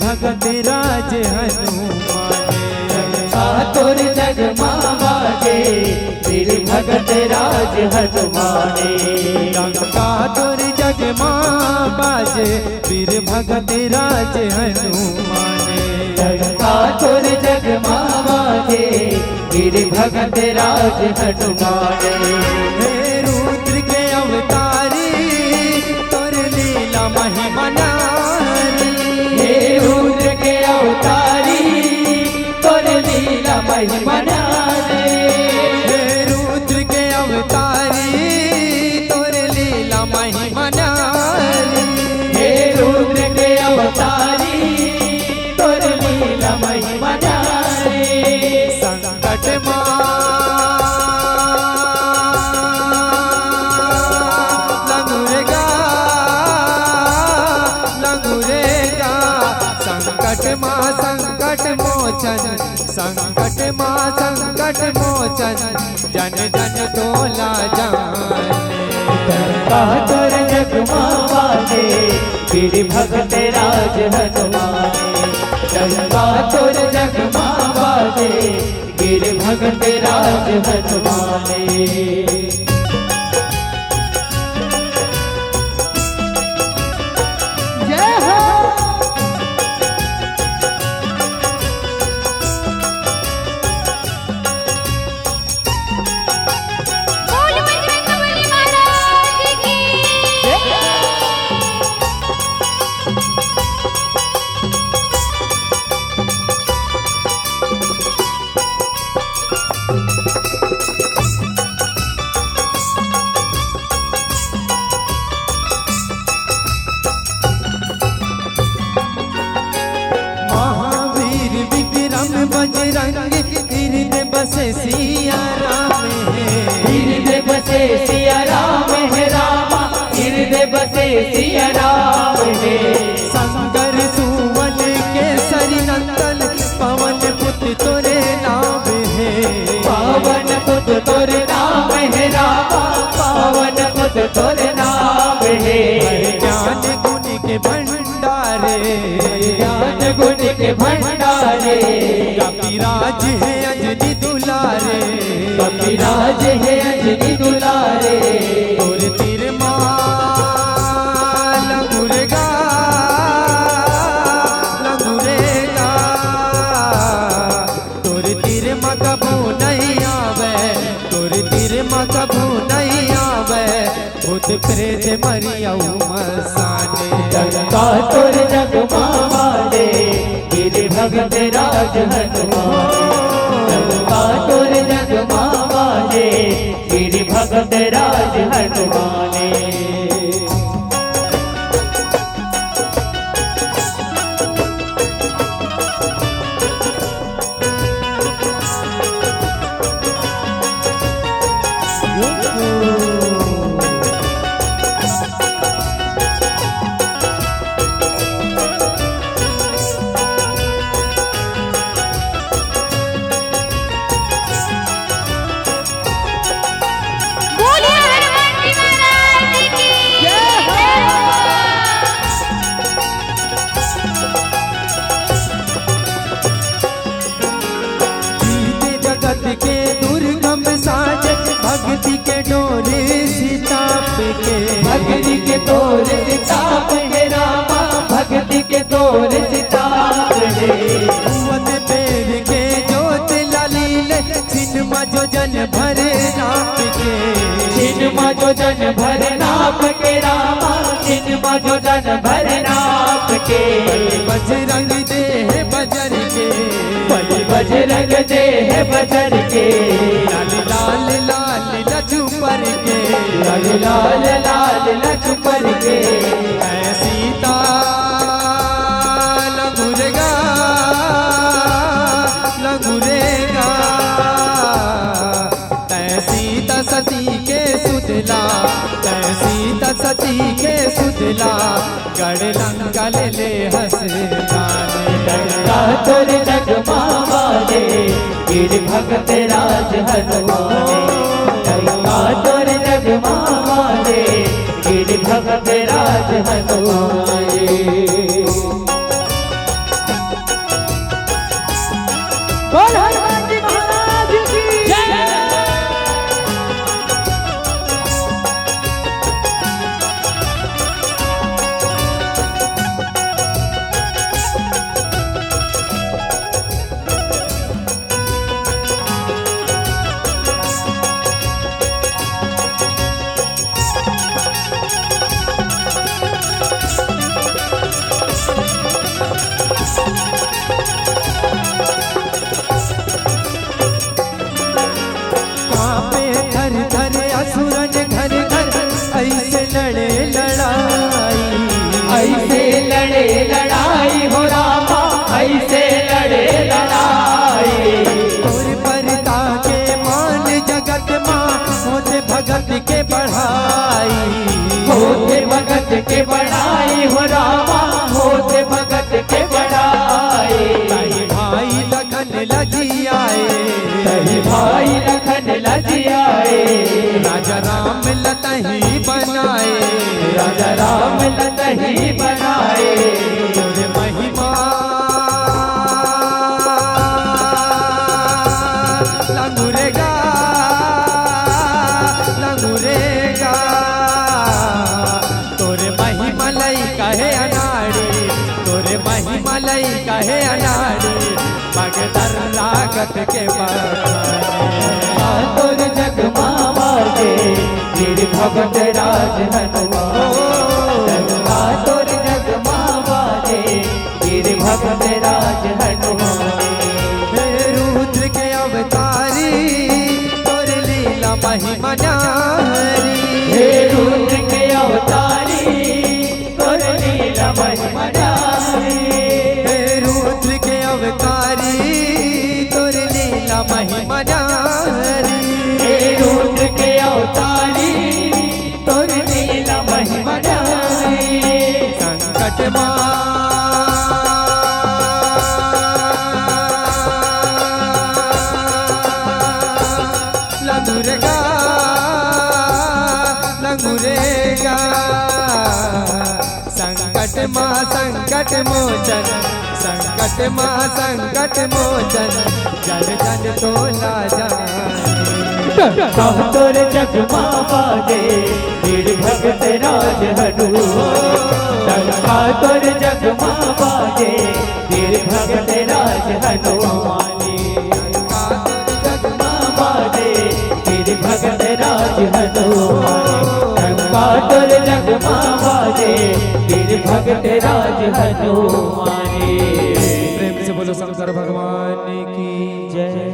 भगत राज हनुमाने। तुर जग मावाजे वीर भगत राज हनुमाने। तुर जग माँ बाजे वीर भगत राज हनुमाने। तुर जग मावाजे वीर भगत राज हनुमाने। हे रुद्र के अवतारी तुर लीला महिमा नारी। हे रुद्र के अवतारी तुर लीला महिमा नारी। हे रुद्र के अवतारी तुर लीला महिमा नारी। हे रुद्र के अवतारी तुर लीला महिमा नारी। संकट माँ संकट मोचन। संकट माँ संकट मोचन जन जन तोला जाने। तुर जग मावाजे वीर भगत राज हनुमाने। तुर जग मावाजे वीर भगत राज हनुमाने। बजरंग हृदय बसे सिया राम है। हृदय बसे सिया राम है। रामा हृदय बसे सिया राम है। शंकर सुवन केसरी नंदन पवन पुत तोरे नाम है। पावन पुत तोरे नाम है। रामा पावन पुत तोरे नाम है। ज्ञान गुण के भंडारे। ज्ञान गुण के भंडारे। कपिराज है अंजनी दुलारे। कपिराज है अंजनी दुलारे। और तिरमाल लंगुरेगा लंगुरेगा। तोर तिरमा कभू नहीं आवे। तोर तिरमा कभू नहीं आवे। भूत प्रेत मरियाऊ मसाने। तुर जग मावाजे वीर भगत राज हनुमाने। तुर जग मावाजे वीर भगत राज हनुमाने। भक्ति के डोरे सिताप के। भक्ति के तोरे सिताप है। रामा भक्ति के तोरे सिताप है। कुवत पेड़ के जोत लालील छिनमा जो जन भरे नाप के। छिनमा जो जन भर नाप के। रामा छिनमा जो जन भर नाप के। बजरंग दे है बजर के। बजरंग दे है बजर के। लाल लाल लाल लचू पर के। लाल लाल लाल लचू पर के। सीता लंगुरेगा लंगुरेगा। सीता सती के सुतला। सीता सती के सुतला। गढ़ लंका ले हंसदाने। तुर जग मावाजे वीर भगत राज हनुमाने। तुर जग मावाजे वीर भगत राज हनुमाने। बोल हनुमान जी महाराज की जय। कांपे थर थर असुरन घर घर ऐसे लड़े लड़ाई ऐसे लड़े लड़ाई हो रामा ऐसे लड़े लड़ाई। तोर परता के मान जगत माँ होते भगत के बढ़ाई होते भगत के बढ़ाई हो रामा होते भगत के बढ़ाई। ताई भाई लगन लगी आए तही भाई लखन लजी आए राजा राम लतही बनाए राजा राम लतही बनाए। तोरे महिमा लंगुरेगा लंगुरेगा तोरे महिमा लई कहे अनाड़ी तोरे महिमा लई कहे अनाड़ी भगदर लागत के बखाने तोर जग मावाजे वीर भगत राज हनुमान। तोर जग मावाजे वीर भगत राज हनुमान। हे रुद्र के अवतारी तोर लीला महिमा न्यारी हे रुद्र के अवतारी तोर लीला महिमा न्यारी। हे रुद्र के अवतारी तोर लीला महिमा न्यारी हे रुद्र के अवतारी तोर लीला महिमा न्यारी। संकट लंगुरेगा लंगुरेगा संकट माँ संकट मोचन संकट माँ संकट मोचन जन जन तोला जाने तोर जग मावाजे वीर भगत राज हनुमान। तोर जग मावाजे वीर भगत राज हनुमान। जग मावाजे वीर भगत राज हनुमान। तोर जग मावाजे वीर भगत राज हनुमान। प्रेम से बोलो शंकर भगवान की जय।